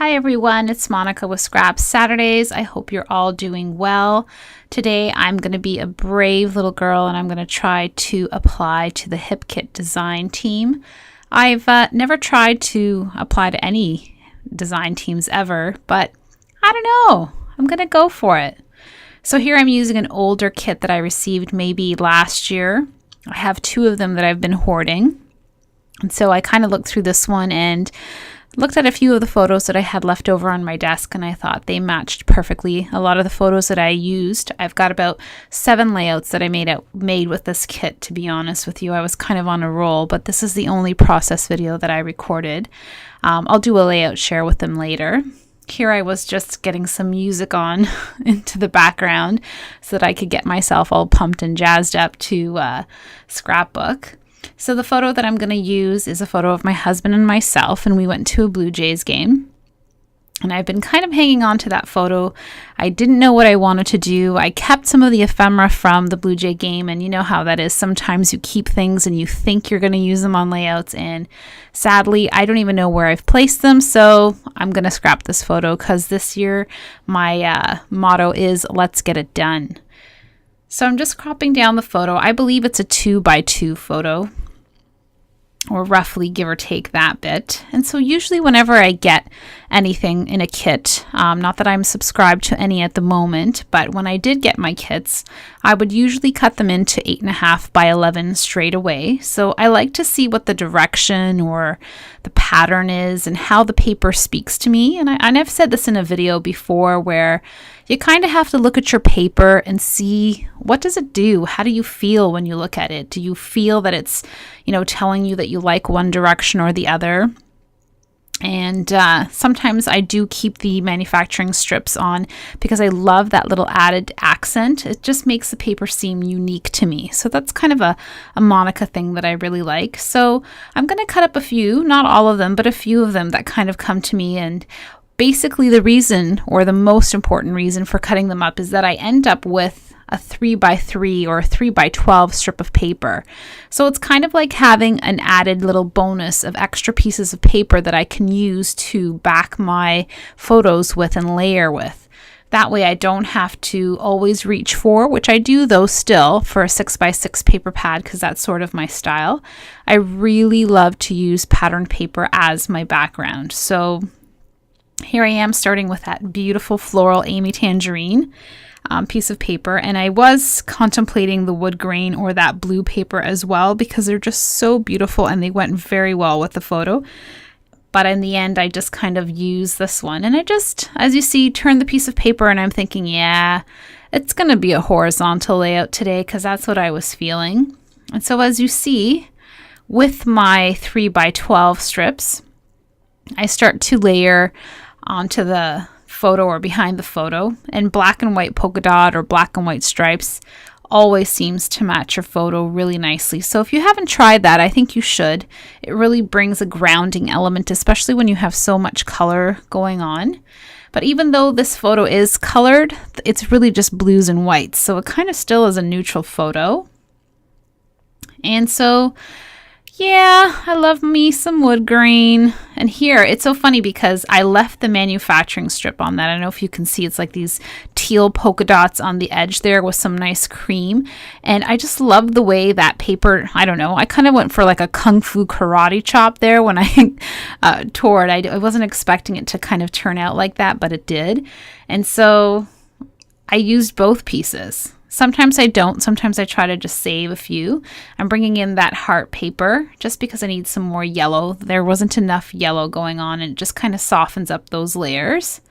Hi everyone, it's Monica with Scrap Saturdays. I hope you're all doing well. Today I'm going to be a brave little girl and I'm going to try to apply to the Hip Kit design team. I've never tried to apply to any design teams ever, but I don't know. I'm going to go for it. So here I'm using an older kit that I received maybe last year. I have two of them that I've been hoarding. And so I kind of looked through this one and looked at a few of the photos that I had left over on my desk, and I thought they matched perfectly. A lot of the photos that I used, I've got about 7 layouts that I made with this kit, to be honest with you. I was kind of on a roll, but this is the only process video that I recorded. I'll do a layout share with them later. Here I was just getting some music on into the background so that I could get myself all pumped and jazzed up to Scrapbook. So the photo that I'm going to use is a photo of my husband and myself, and we went to a Blue Jays game. And I've been kind of hanging on to that photo. I didn't know what I wanted to do. I kept some of the ephemera from the Blue Jay game, and you know how that is. Sometimes you keep things and you think you're going to use them on layouts, and sadly, I don't even know where I've placed them, so I'm going to scrap this photo because this year my motto is, let's get it done. So I'm just cropping down the photo. I believe it's a 2x2 photo, or roughly give or take that bit. And so usually whenever I get anything in a kit, not that I'm subscribed to any at the moment, but when I did get my kits, I would usually cut them into 8.5 by 11 straight away. So I like to see what the direction or the pattern is and how the paper speaks to me. And I've said this in a video before where you kind of have to look at your paper and see, what does it do? How do you feel when you look at it? Do you feel that it's, telling you that you like one direction or the other? And sometimes I do keep the manufacturing strips on because I love that little added accent. It just makes the paper seem unique to me. So that's kind of a Monica thing that I really like. So I'm going to cut up a few, not all of them, but a few of them that kind of come to me. And basically the reason, or the most important reason for cutting them up, is that I end up with a 3x3 or a 3x12 strip of paper. So it's kind of like having an added little bonus of extra pieces of paper that I can use to back my photos with and layer with. That way I don't have to always reach for, which I do though still, for a 6x6 paper pad because that's sort of my style. I really love to use patterned paper as my background. So here I am starting with that beautiful floral Amy Tangerine piece of paper, and I was contemplating the wood grain or that blue paper as well because they're just so beautiful and they went very well with the photo. But in the end, I just kind of used this one, and I just, as you see, turned the piece of paper and I'm thinking, yeah, it's going to be a horizontal layout today because that's what I was feeling. And so as you see, with my 3x12 strips, I start to layer onto the photo or behind the photo, and black and white polka dot or black and white stripes always seems to match your photo really nicely. So if you haven't tried that, I think you should. It really brings a grounding element, especially when you have so much color going on. But even though this photo is colored, it's really just blues and whites, so it kind of still is a neutral photo. And so yeah, I love me some wood grain. And here, it's so funny because I left the manufacturing strip on that. I don't know if you can see, it's like these teal polka dots on the edge there with some nice cream. And I just love the way that paper, I don't know, I kind of went for like a kung fu karate chop there when I tore it. I wasn't expecting it to kind of turn out like that, but it did. And so I used both pieces. Sometimes I don't. Sometimes I try to just save a few. I'm bringing in that heart paper just because I need some more yellow. There wasn't enough yellow going on, and it just kind of softens up those layers.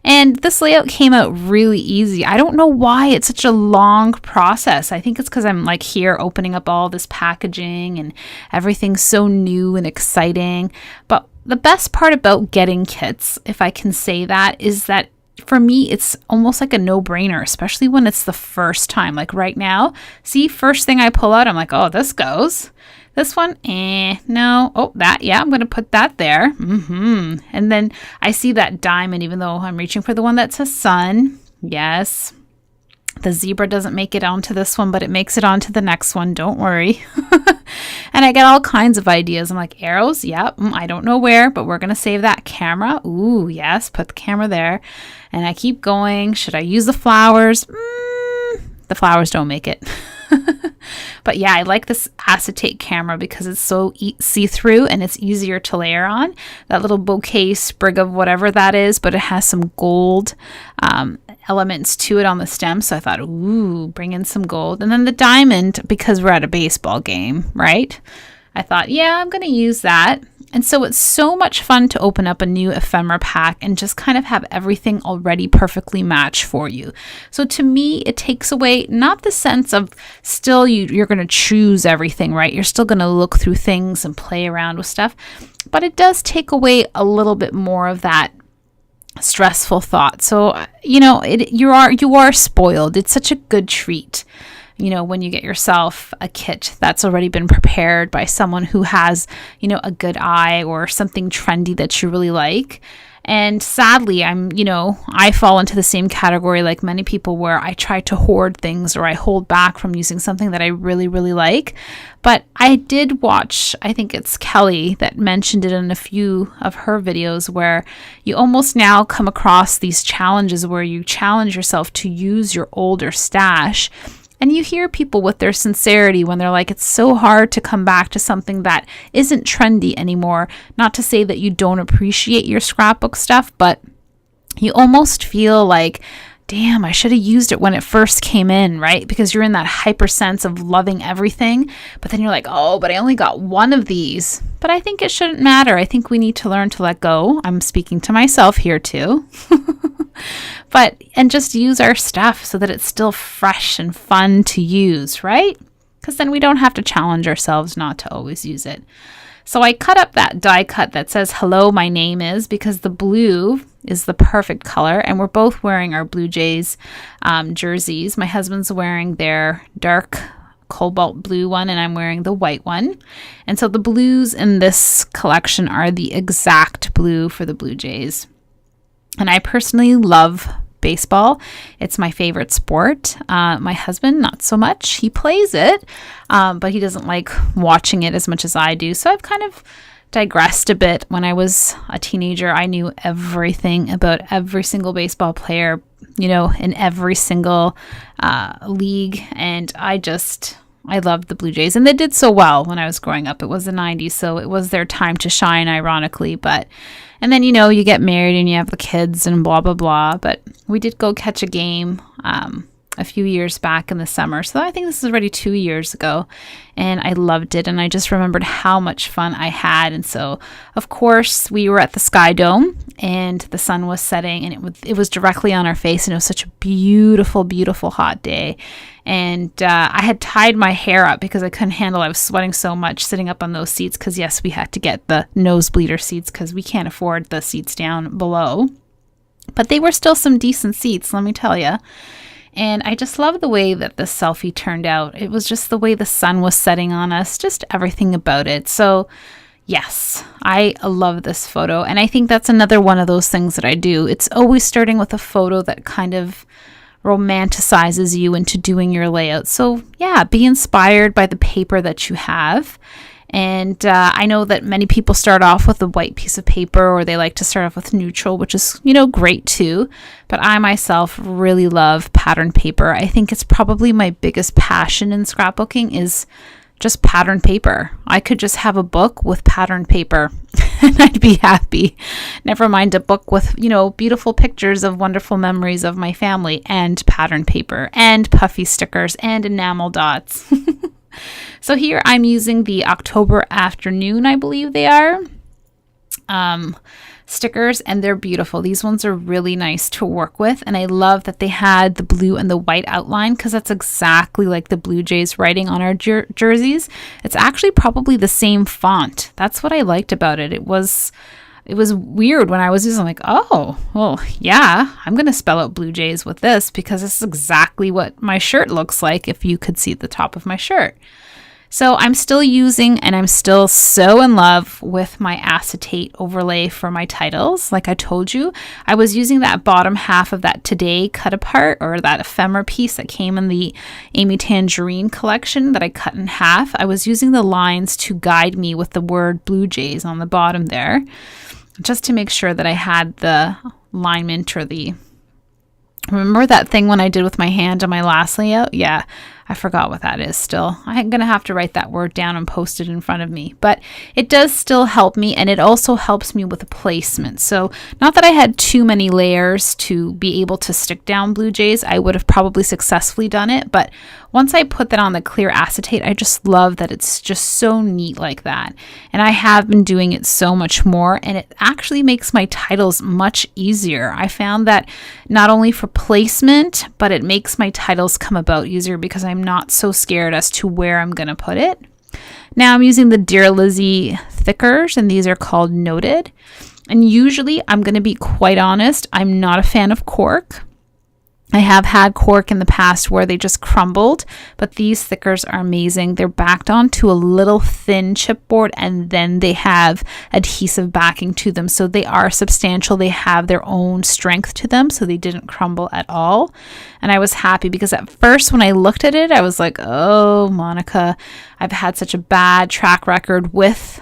And this layout came out really easy. I don't know why it's such a long process. I think it's because I'm like here opening up all this packaging and everything's so new and exciting. But the best part about getting kits, if I can say that, is that for me, it's almost like a no-brainer, especially when it's the first time. Like right now, see, first thing I pull out, I'm like, oh, this goes. This one, no. Oh, that, yeah, I'm going to put that there. And then I see that diamond, even though I'm reaching for the one that says sun. Yes. The zebra doesn't make it onto this one, but it makes it onto the next one. Don't worry. And I get all kinds of ideas. I'm like, arrows? Yep. I don't know where, but we're going to save that camera. Ooh, yes. Put the camera there. And I keep going. Should I use the flowers? The flowers don't make it. But yeah, I like this acetate camera because it's so see-through and it's easier to layer on. That little bouquet sprig of whatever that is, but it has some gold elements to it on the stem. So I thought, ooh, bring in some gold. And then the diamond, because we're at a baseball game, right? I thought, yeah, I'm going to use that. And so it's so much fun to open up a new ephemera pack and just kind of have everything already perfectly matched for you. So to me, it takes away not the sense of still you're going to choose everything, right? You're still going to look through things and play around with stuff, but it does take away a little bit more of that stressful thought. So, you know, you are spoiled. It's such a good treat, you know, when you get yourself a kit that's already been prepared by someone who has, you know, a good eye or something trendy that you really like. And sadly, I fall into the same category like many people where I try to hoard things or I hold back from using something that I really, really like. But I did watch, I think it's Kelly that mentioned it in a few of her videos, where you almost now come across these challenges where you challenge yourself to use your older stash. And you hear people with their sincerity when they're like, it's so hard to come back to something that isn't trendy anymore. Not to say that you don't appreciate your scrapbook stuff, but you almost feel like, damn, I should have used it when it first came in, right? Because you're in that hyper sense of loving everything. But then you're like, oh, but I only got one of these. But I think it shouldn't matter. I think we need to learn to let go. I'm speaking to myself here too. And just use our stuff so that it's still fresh and fun to use, right? Because then we don't have to challenge ourselves not to always use it. So I cut up that die cut that says, hello, my name is, because the blue is the perfect color. And we're both wearing our Blue Jays jerseys. My husband's wearing their dark cobalt blue one and I'm wearing the white one. And so the blues in this collection are the exact blue for the Blue Jays. And I personally love baseball. It's my favorite sport. My husband, not so much. He plays it, but he doesn't like watching it as much as I do. So I've kind of digressed a bit. When I was a teenager, I knew everything about every single baseball player, you know, in every single league. And I loved the Blue Jays. And they did so well when I was growing up. It was the 90s, so it was their time to shine, ironically. And then, you know, you get married and you have the kids and blah, blah, blah. But we did go catch a game a few years back in the summer. So I think this is already 2 years ago. And I loved it. And I just remembered how much fun I had. And so, of course, we were at the Sky Dome and the sun was setting and it was directly on our face. And it was such a beautiful, beautiful hot day. And I had tied my hair up because I couldn't handle it. I was sweating so much sitting up on those seats because, yes, we had to get the nosebleeder seats because we can't afford the seats down below. But they were still some decent seats, let me tell you. And I just love the way that the selfie turned out. It was just the way the sun was setting on us, just everything about it. So yes, I love this photo. And I think that's another one of those things that I do. It's always starting with a photo that kind of romanticizes you into doing your layout. So yeah, be inspired by the paper that you have. And I know that many people start off with a white piece of paper, or they like to start off with neutral, which is, you know, great too. But I myself really love pattern paper. I think it's probably my biggest passion in scrapbooking is just pattern paper. I could just have a book with pattern paper and I'd be happy. Never mind a book with, you know, beautiful pictures of wonderful memories of my family and pattern paper and puffy stickers and enamel dots. So here I'm using the October Afternoon, I believe they are, stickers, and they're beautiful. These ones are really nice to work with, and I love that they had the blue and the white outline because that's exactly like the Blue Jays writing on our jerseys. It's actually probably the same font. That's what I liked about it. It was weird when I was using, like, oh, well, yeah, I'm going to spell out Blue Jays with this because this is exactly what my shirt looks like if you could see the top of my shirt. So I'm still using and I'm still so in love with my acetate overlay for my titles. Like I told you, I was using that bottom half of that Today cut apart, or that ephemera piece that came in the Amy Tangerine collection that I cut in half. I was using the lines to guide me with the word Blue Jays on the bottom there, just to make sure that I had the alignment or the... Remember that thing when I did with my hand on my last layout? Yeah, I forgot what that is still. I'm going to have to write that word down and post it in front of me. But it does still help me, and it also helps me with placement. So not that I had too many layers to be able to stick down Blue Jays. I would have probably successfully done it. But once I put that on the clear acetate, I just love that it's just so neat like that. And I have been doing it so much more, and it actually makes my titles much easier. I found that not only for placement, but it makes my titles come about easier because I'm not so scared as to where I'm going to put it. Now I'm using the Dear Lizzie thickers, and these are called Noted. And usually, I'm going to be quite honest, I'm not a fan of cork. I have had cork in the past where they just crumbled, but these thickers are amazing. They're backed onto a little thin chipboard, and then they have adhesive backing to them. So they are substantial. They have their own strength to them, so they didn't crumble at all. And I was happy because at first when I looked at it, I was like, oh, Monica, I've had such a bad track record with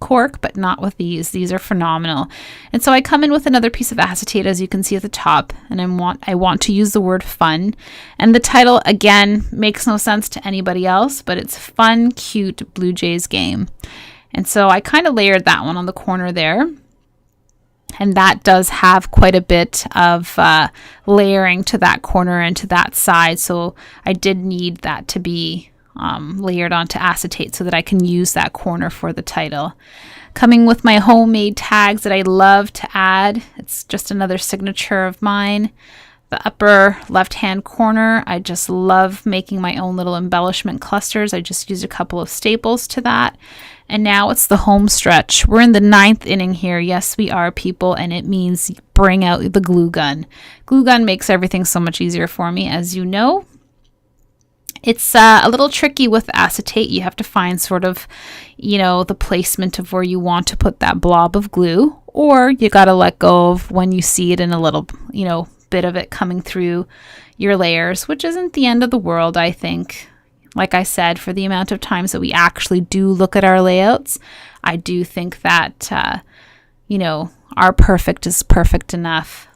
cork, but not with these. These are phenomenal. And so I come in with another piece of acetate, as you can see at the top, and I want to use the word fun. And the title, again, makes no sense to anybody else, but it's Fun, Cute Blue Jays Game. And so I kind of layered that one on the corner there. And that does have quite a bit of layering to that corner and to that side. So I did need that to be layered onto acetate so that I can use that corner for the title. Coming with my homemade tags that I love to add. It's just another signature of mine. The upper left-hand corner, I just love making my own little embellishment clusters. I just used a couple of staples to that. And now it's the home stretch. We're in the 9th inning here. Yes, we are, people, and it means bring out the glue gun. Glue gun makes everything so much easier for me, as you know. It's a little tricky with acetate. You have to find sort of, the placement of where you want to put that blob of glue, or you got to let go of when you see it in a little, bit of it coming through your layers, which isn't the end of the world, I think. Like I said, for the amount of times that we actually do look at our layouts, I do think that, our perfect is perfect enough.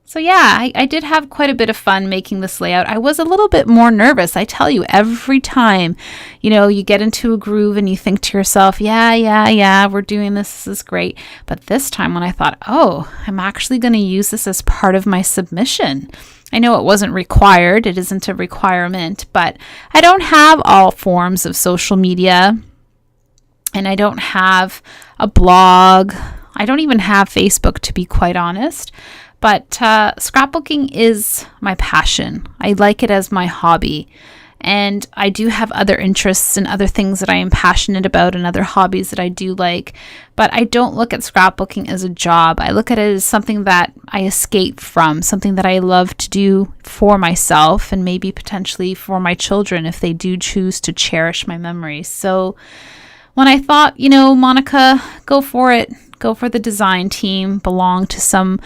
So yeah, I did have quite a bit of fun making this layout. I was a little bit more nervous. I tell you, every time, you get into a groove and you think to yourself, yeah, we're doing this. This is great. But this time when I thought, I'm actually going to use this as part of my submission. I know it wasn't required. It isn't a requirement, but I don't have all forms of social media, and I don't have a blog. I don't even have Facebook, to be quite honest. But scrapbooking is my passion. I like it as my hobby. And I do have other interests and other things that I am passionate about and other hobbies that I do like. But I don't look at scrapbooking as a job. I look at it as something that I escape from, something that I love to do for myself and maybe potentially for my children if they do choose to cherish my memories. So when I thought, Monica, go for it. Go for the design team, belong to some,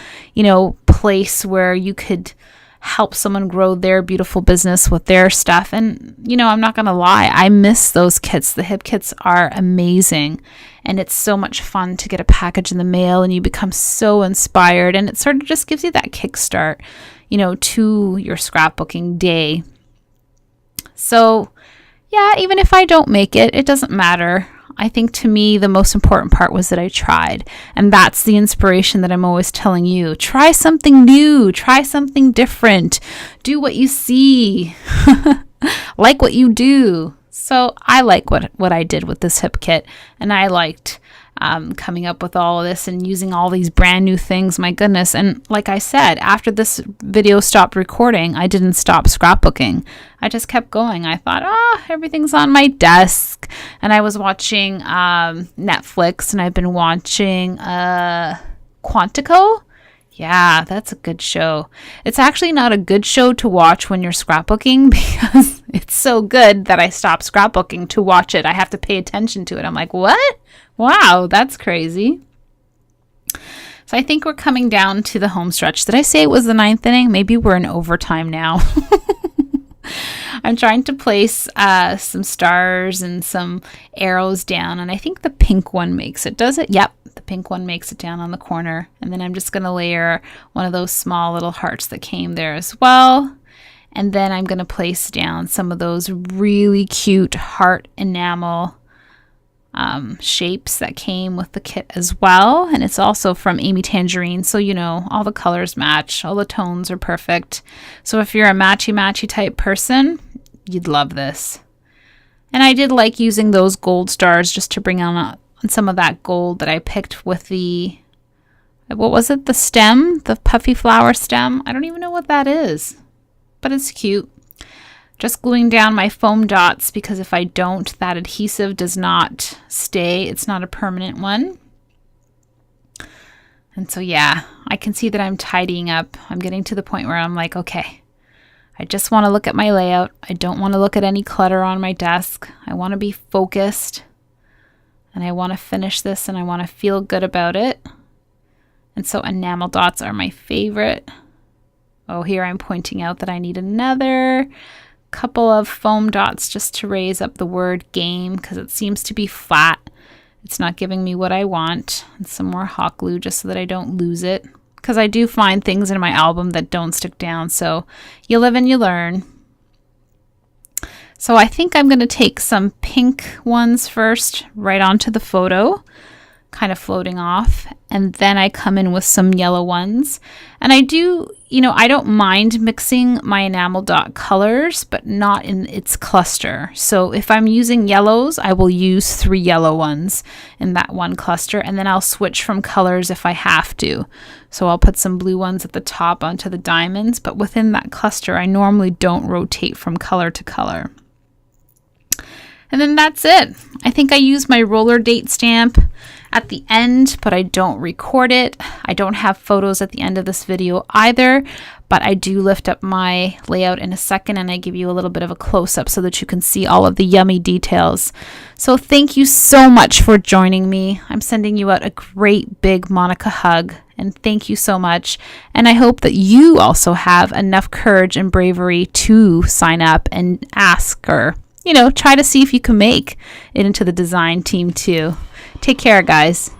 place where you could help someone grow their beautiful business with their stuff. And, I'm not going to lie, I miss those kits. The hip kits are amazing. And it's so much fun to get a package in the mail and you become so inspired. And it sort of just gives you that kickstart, to your scrapbooking day. So, yeah, even if I don't make it, it doesn't matter. I think to me, the most important part was that I tried. And that's the inspiration that I'm always telling you. Try something new. Try something different. Do what you see. Like what you do. So I like what I did with this hip kit. And I liked coming up with all of this and using all these brand new things. My goodness. And like I said, after this video stopped recording, I didn't stop scrapbooking. I just kept going. I thought, everything's on my desk. And I was watching Netflix, and I've been watching Quantico. Yeah, that's a good show. It's actually not a good show to watch when you're scrapbooking because it's so good that I stopped scrapbooking to watch it. I have to pay attention to it. I'm like, what? Wow, that's crazy. So I think we're coming down to the home stretch. Did I say it was the 9th inning? Maybe we're in overtime now. I'm trying to place some stars and some arrows down, and I think the pink one makes it. Does it? Yep, the pink one makes it down on the corner. And then I'm just going to layer one of those small little hearts that came there as well. And then I'm going to place down some of those really cute heart enamel shapes that came with the kit as well. And it's also from Amy Tangerine, so you know all the colors match, all the tones are perfect. So if you're a matchy type person, you'd love this. And I did like using those gold stars just to bring on some of that gold that I picked with the, what was it, the stem, the puffy flower stem. I don't even know what that is, but it's cute. Just gluing down my foam dots because if I don't, that adhesive does not stay. It's not a permanent one. And so yeah, I can see that I'm tidying up. I'm getting to the point where I'm like, okay, I just want to look at my layout. I don't want to look at any clutter on my desk. I want to be focused and I want to finish this and I want to feel good about it. And so enamel dots are my favorite. Oh, here I'm pointing out that I need another couple of foam dots just to raise up the word game because it seems to be flat. It's not giving me what I want. And some more hot glue just so that I don't lose it, because I do find things in my album that don't stick down. So you live and you learn. So I think I'm going to take some pink ones first right onto the photo, kind of floating off, and then I come in with some yellow ones. And I do, you know, I don't mind mixing my enamel dot colors, but not in its cluster. So if I'm using yellows, I will use 3 yellow ones in that one cluster, and then I'll switch from colors if I have to. So I'll put some blue ones at the top onto the diamonds, but within that cluster, I normally don't rotate from color to color. And then that's it. I think I use my roller date stamp at the end, but I don't record it. I don't have photos at the end of this video either, but I do lift up my layout in a second and I give you a little bit of a close-up so that you can see all of the yummy details. So thank you so much for joining me. I'm sending you out a great big Monica hug, and thank you so much. And I hope that you also have enough courage and bravery to sign up and ask, or you know, try to see if you can make it into the design team too. Take care, guys.